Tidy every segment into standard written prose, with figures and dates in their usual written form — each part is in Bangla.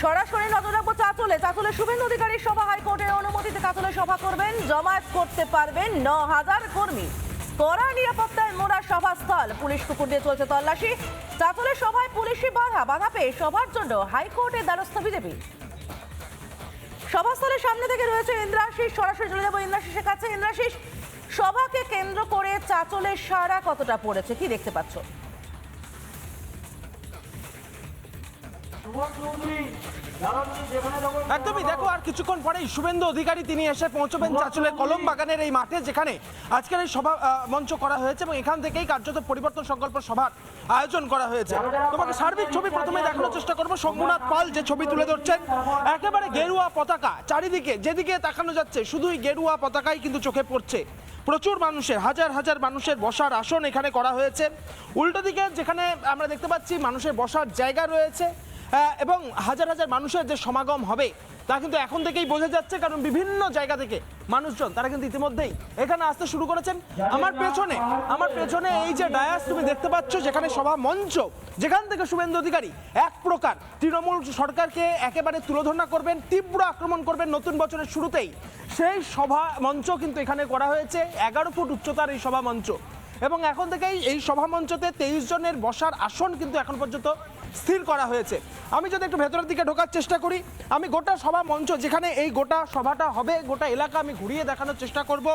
সরাসরি নজর রাখবো চাঁচলে শুভেন্দু অধিকারীর সভা হাইকোর্টের অনুমতিতে চাঁচলে সভা করবেন, জমায়েত করতে পারবেন ৯,০০০ কর্মী। কড়া নিরাপত্তার মোড়া সভাস্থল, পুলিশ কুকুর দিয়ে চলছে তল্লাশি। চাঁচলের সভায় পুলিশি বাধা পেয়ে সভার জন্য হাইকোর্টের দ্বারস্থ বিজেপি। সভাস্থলের সামনে থেকে রয়েছে ইন্দ্রাশিস, সরাসরি চলে যাবো ইন্দ্রাশিসের কাছে। ইন্দ্রাশিস, সভাকে কেন্দ্র করে চাঁচলের সাড়া কতটা পড়েছে, কি দেখতে পাচ্ছ? একদমই, দেখো আর কিছুক্ষণ পরেই শুভেন্দু অধিকারী তিনি এসে পৌঁছবেন চাঁচলের কলম বাগানের এই মাঠে, যেখানে আজকের এই সভা মঞ্চ করা হয়েছে এবং এখান থেকেই কার্যত পরিবর্তন সংকল্প সভার আয়োজন করা হয়েছে। তোমাকে সার্বিক ছবি প্রথমে দেখানোর চেষ্টা করবো। শম্ভুনাথ পাল যে ছবি তুলে ধরছেন, একেবারে গেরুয়া পতাকা, চারিদিকে যেদিকে তাকানো যাচ্ছে শুধুই গেরুয়া পতাকাই কিন্তু চোখে পড়ছে। প্রচুর মানুষের, হাজার হাজার মানুষের বসার আসন এখানে করা হয়েছে। উল্টো দিকে যেখানে আমরা দেখতে পাচ্ছি মানুষের বসার জায়গা রয়েছে এবং হাজার হাজার মানুষের যে সমাগম হবে তা কিন্তু এখন থেকেই বোঝা যাচ্ছে, কারণ বিভিন্ন জায়গা থেকে মানুষজন তারা কিন্তু ইতিমধ্যেই এখানে আসতে শুরু করেছেন। আমার পেছনে এই যে ডায়াস তুমি দেখতে পাচ্ছ, যেখানে সভা মঞ্চ, যেখান থেকে শুভেন্দু অধিকারী এক প্রকার তৃণমূল সরকারকে একেবারে তুলোধনা করবেন, তীব্র আক্রমণ করবেন নতুন বছরের শুরুতেই, সেই সভা মঞ্চ কিন্তু এখানে করা হয়েছে। 11 ফুট উচ্চতার এই সভা মঞ্চ এবং এখন থেকেই এই সভা মঞ্চতে 23 জনের বসার আসন কিন্তু এখন পর্যন্ত স্থির করা হয়েছে। আমি যদি একটু ভেতরের দিকে ঢোকার চেষ্টা করি, আমি গোটা সভা মঞ্চ, যেখানে এই গোটা সভাটা হবে, গোটা এলাকা আমি ঘুরিয়ে দেখানোর চেষ্টা করব।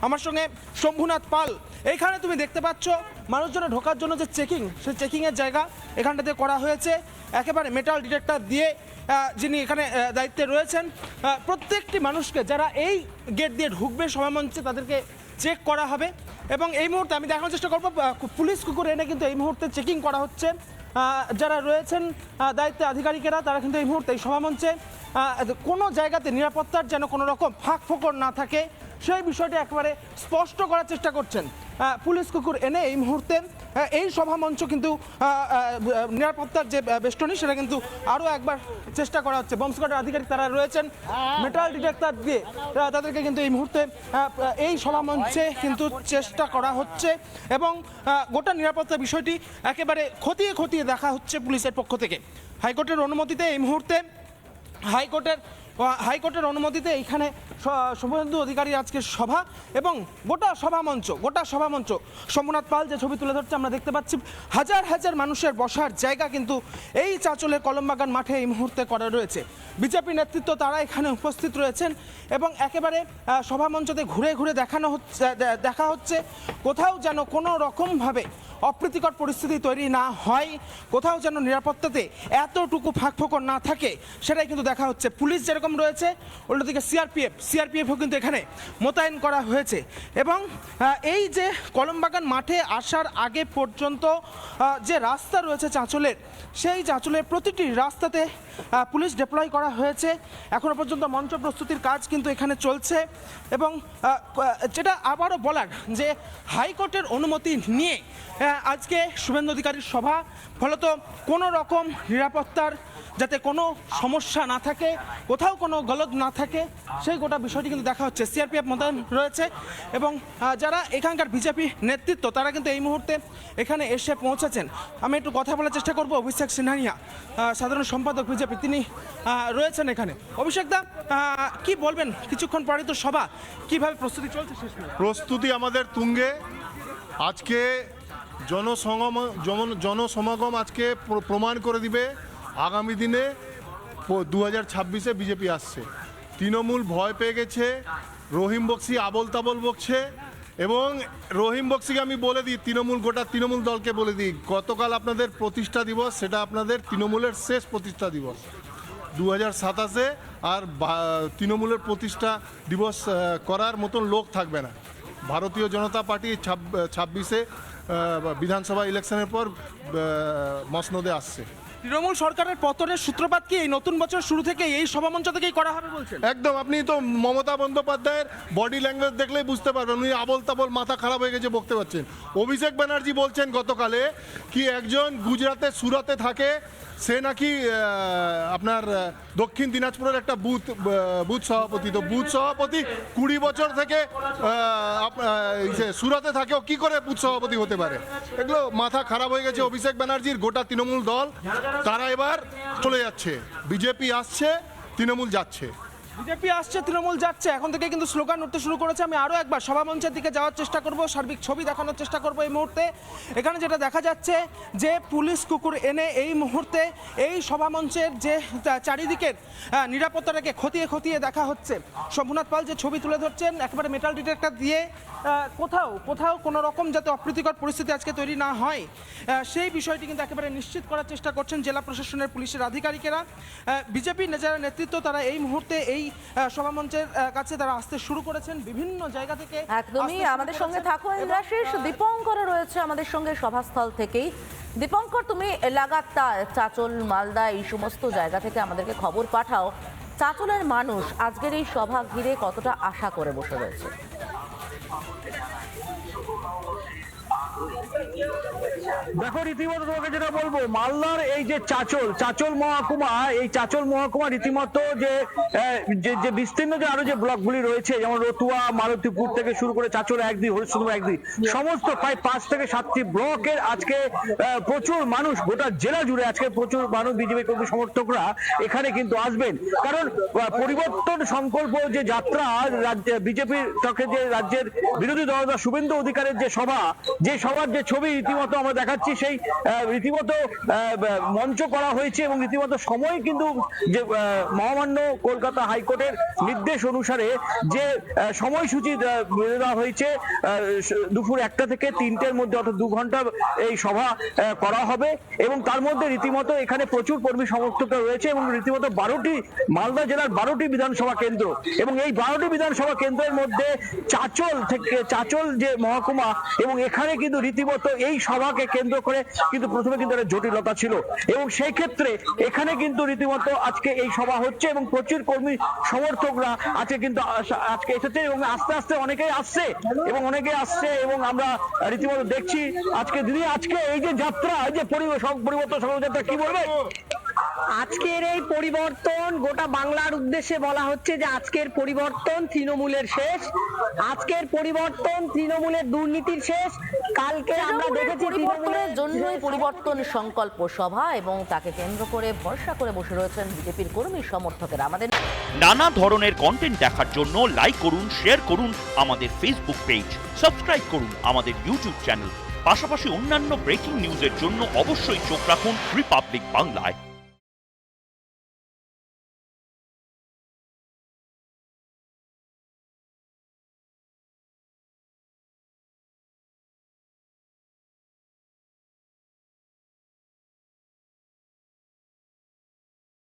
আমার সঙ্গে শম্ভুনাথ পাল। এইখানে তুমি দেখতে পাচ্ছ মানুষজনের ঢোকার জন্য যে চেকিং, সেই চেকিংয়ের জায়গা এখানটাতে করা হয়েছে। একেবারে মেটাল ডিটেক্টর দিয়ে যিনি এখানে দায়িত্বে রয়েছেন, প্রত্যেকটি মানুষকে যারা এই গেট দিয়ে ঢুকবে সভা মঞ্চে তাদেরকে চেক করা হবে। এবং এই মুহূর্তে আমি দেখানোর চেষ্টা করবো, পুলিশ কুকুর এনে কিন্তু এই মুহূর্তে চেকিং করা হচ্ছে। যারা রয়েছেন দায়িত্বে আধিকারিকেরা, তারা কিন্তু এই মুহূর্তে এই সভামঞ্চে কোনো জায়গাতে নিরাপত্তার যেন কোনো রকম ফাঁক ফোকর না থাকে সেই বিষয়টি একেবারে স্পষ্ট করার চেষ্টা করছেন। পুলিশ কুকুর এনে এই মুহূর্তে এই সভামঞ্চ কিন্তু নিরাপত্তার যে বেষ্টনী সেটা কিন্তু আরও একবার চেষ্টা করা হচ্ছে। বম্ব স্কোয়াডের আধিকারিক তারা রয়েছেন, মেটাল ডিটেক্টর দিয়ে তাদেরকে কিন্তু এই মুহূর্তে এই সভামঞ্চে কিন্তু চেষ্টা করা হচ্ছে এবং গোটা নিরাপত্তার বিষয়টি একেবারে খতিয়ে দেখা হচ্ছে পুলিশের পক্ষ থেকে। হাইকোর্টের অনুমতিতে এই মুহূর্তে হাইকোর্টের অনুমতিতে এইখানে শুভেন্দু অধিকারী আজকের সভা এবং গোটা সভামঞ্চ শম্ভুনাথ পাল যে ছবি তুলে ধরছে, আমরা দেখতে পাচ্ছি হাজার হাজার মানুষের বসার জায়গা কিন্তু এই চাঁচলের কলমবাগান মাঠে এই মুহূর্তে করা রয়েছে। বিজেপি নেতৃত্ব তারা এখানে উপস্থিত রয়েছেন এবং একেবারে সভামঞ্চতে ঘুরে দেখা হচ্ছে কোথাও যেন কোনো রকমভাবে অপ্রীতিকর পরিস্থিতি তৈরি না হয়, কোথাও যেন নিরাপত্তাতে এতটুকু ফাঁকফোকর না থাকে, সেটাই কিন্তু দেখা হচ্ছে। পুলিশ যেরকম রয়েছে, অন্যদিকে সিআরপিএফও কিন্তু এখানে মোতায়েন করা হয়েছে এবং এই যে কলমবাগান মাঠে আসার আগে পর্যন্ত যে রাস্তা রয়েছে চাঁচলের, সেই চাঁচলের প্রতিটি রাস্তাতে পুলিশ ডিপ্লয় করা হয়েছে। এখনো পর্যন্ত মঞ্চ প্রস্তুতির কাজ কিন্তু এখানে চলছে এবং যেটা আবারও বলার যে হাইকোর্টের অনুমতি নিয়ে আজকে শুভেন্দু অধিকারীর সভা, ফলত কোনো রকম নিরাপত্তার যাতে কোনো সমস্যা না থাকে, কোথাও কোনো গলদ না থাকে, সেই গোটা বিষয়টি কিন্তু দেখা হচ্ছে। সিআরপিএফ মোতায়েন রয়েছে এবং যারা এখানকার বিজেপি নেতৃত্ব তারা কিন্তু এই মুহূর্তে এখানে এসে পৌঁছেছেন। আমি একটু কথা বলার চেষ্টা করব। অভিষেক সিনহানিয়া, সাধারণ সম্পাদক বিজেপি, তিনি রয়েছেন এখানে। অভিষেক দা, কি বলবেন? কিছুক্ষণ পরে তো সভা, কিভাবে প্রস্তুতি চলছে? প্রস্তুতি আমাদের তুঙ্গে। আজকে জনসমাগম আজকে প্রমাণ করে দিবে আগামী দিনে 2026-এ বিজেপি আসছে। তৃণমূল ভয় পেয়ে গেছে, রহিম বক্সি আবল তাবল বকছে এবং রহিম বক্সিকে আমি বলে দিই, গোটা তৃণমূল দলকে বলে দিই, গতকাল আপনাদের প্রতিষ্ঠা দিবস, সেটা আপনাদের তৃণমূলের শেষ প্রতিষ্ঠা দিবস। 2027-এ আর তৃণমূলের প্রতিষ্ঠা দিবস করার মতন লোক থাকবে না। ভারতীয় জনতা পার্টি 26-এ বিধানসভা ইলেকশনের পর মসনদে আসছে। তৃণমূল সরকারের পতনের সূত্রপাত কি এই নতুন বছর শুরু থেকে এই সভামঞ্চ থেকেই করা হবে বলছেন? একদম। আপনি তো মমতা বন্দ্যোপাধ্যায়ের বডি ল্যাঙ্গুয়েজ দেখলেই বুঝতে পারবেন উনি আবল তাবল মাথা খারাপ হয়ে গেছে বকতে পারছেন। অভিষেক ব্যানার্জি বলছেন গতকালে কি একজন গুজরাতে সুরাতে থাকে, সে নাকি আপনার দক্ষিণ দিনাজপুরের একটা বুথ সভাপতি। তো বুথ সভাপতি 20 বছর থেকে সুরাতে থাকেও কি করে বুথ সভাপতি হতে পারে? এগুলো মাথা খারাপ হয়ে গেছে অভিষেক ব্যানার্জির, গোটা তৃণমূল দল তারা এবার চলে যাচ্ছে, বিজেপি আসছে, তৃণমূল যাচ্ছে। বিজেপি আসছে, তৃণমূল যাচ্ছে, এখন থেকে কিন্তু স্লোগান উঠতে শুরু করেছে। আমি আরও একবার সভামঞ্চের দিকে যাওয়ার চেষ্টা করব, সার্বিক ছবি দেখানোর চেষ্টা করব এই মুহূর্তে। এখানে যেটা দেখা যাচ্ছে যে পুলিশ কুকুর এনে এই মুহূর্তে এই সভামঞ্চের যে চারিদিকের নিরাপত্তাটাকে খতিয়ে খতিয়ে দেখা হচ্ছে। শম্ভুনাথ পাল যে ছবি তুলে ধরছেন একেবারে মেটাল ডিটেক্টর দিয়ে কোথাও কোনো রকম যাতে অপ্রীতিকর পরিস্থিতি আজকে তৈরি না হয় সেই বিষয়টি কিন্তু একেবারে নিশ্চিত করার চেষ্টা করছেন জেলা প্রশাসনের পুলিশের আধিকারিকেরা। বিজেপির যারা নেতৃত্ব তারা এই মুহূর্তে এই সভামঞ্চের কাছে তারা আসতে শুরু করেছেন বিভিন্ন জায়গা থেকে। একদমই আমাদের সঙ্গে থাকো ইন্দ্রাশিস। দীপঙ্কর রয়েছে আমাদের সঙ্গে সভাস্থল থেকেই। দীপঙ্কর, তুমি লাগাতার চাঁচল, মালদা এই সমস্ত জায়গা থেকে আমাদেরকে খবর পাঠাও। চাঁচলের মানুষ আজকের এই সভা ঘিরে কতটা আশা করে বসে রয়েছে? দেখো, রীতিমতো তোমাকে যেটা বলবো, মালদার এই যে চাঁচল মহকুমা, এই চাঁচল মহকুমা রীতিমতো যে বিস্তীর্ণ যে আরো যে ব্লকগুলি রয়েছে, যেমন রতুয়া, মালতীপুর থেকে শুরু করে চাঁচল একদিন, হরিশ্চন্দ্র একদিন, সমস্ত প্রায় 5 থেকে 7টি ব্লকের আজকে প্রচুর মানুষ, গোটা জেলা জুড়ে আজকে প্রচুর মানুষ, বিজেপি কর্মী সমর্থকরা এখানে কিন্তু আসবেন। কারণ পরিবর্তন সংকল্প যে যাত্রা, বিজেপির তরফে যে রাজ্যের বিরোধী দলনেতা শুভেন্দু অধিকারের যে সভার যে ছবি রীতিমতো আমরা দেখাচ্ছি, সেই রীতিমতো মঞ্চ করা হয়েছে এবং রীতিমতো সময় কিন্তু যে মহামান্য কলকাতা হাইকোর্টের নির্দেশ অনুসারে যে সময়সূচি বেঁধে দেওয়া হয়েছে, দুপুর 1টা থেকে 3টের মধ্যে অর্থাৎ 2 ঘন্টা এই সভা করা হবে। এবং তার মধ্যে রীতিমতো এখানে প্রচুর কর্মী সমর্থকরা রয়েছে এবং রীতিমতো 12টি মালদা জেলার 12টি বিধানসভা কেন্দ্র, এবং এই 12টি বিধানসভা কেন্দ্রের মধ্যে চাঁচল যে মহকুমা, এবং এখানে কিন্তু রীতিমতো এই সভাকে কেন্দ্র করে কিন্তু প্রথমে কিন্তু একটা জটিলতা ছিল, এবং সেই ক্ষেত্রে এখানে কিন্তু রীতিমতো আজকে এই সভা হচ্ছে এবং প্রচুর কর্মী সমর্থকরা আজকে এসেছে এবং আস্তে আস্তে অনেকেই আসছে এবং আমরা রীতিমতো দেখছি আজকে এই যে যাত্রা, এই যে পরিবর্তন যাত্রা, কি বলবে? আজকের এই পরিবর্তন গোটা বাংলার উদ্দেশ্যে বলা হচ্ছে যে আজকের পরিবর্তন তৃণমূলের শেষ, আজকের পরিবর্তন তৃণমূলের দুর্নীতির শেষ। কালকে আমরা দেখেছি পরিবর্তনের জন্যই পরিবর্তন সংকল্প সভা, এবং তাকে কেন্দ্র করে ভরসা করে বসে রয়েছেন বিজেপির কর্মী সমর্থকেরা। আমাদের নানা ধরনের কন্টেন্ট দেখার জন্য লাইক করুন, শেয়ার করুন আমাদের ফেসবুক পেজ, সাবস্ক্রাইব করুন আমাদের ইউটিউব চ্যানেল। পাশাপাশি অন্যান্য ব্রেকিং নিউজের জন্য অবশ্যই চোখ রাখুন রিপাবলিক বাংলায়।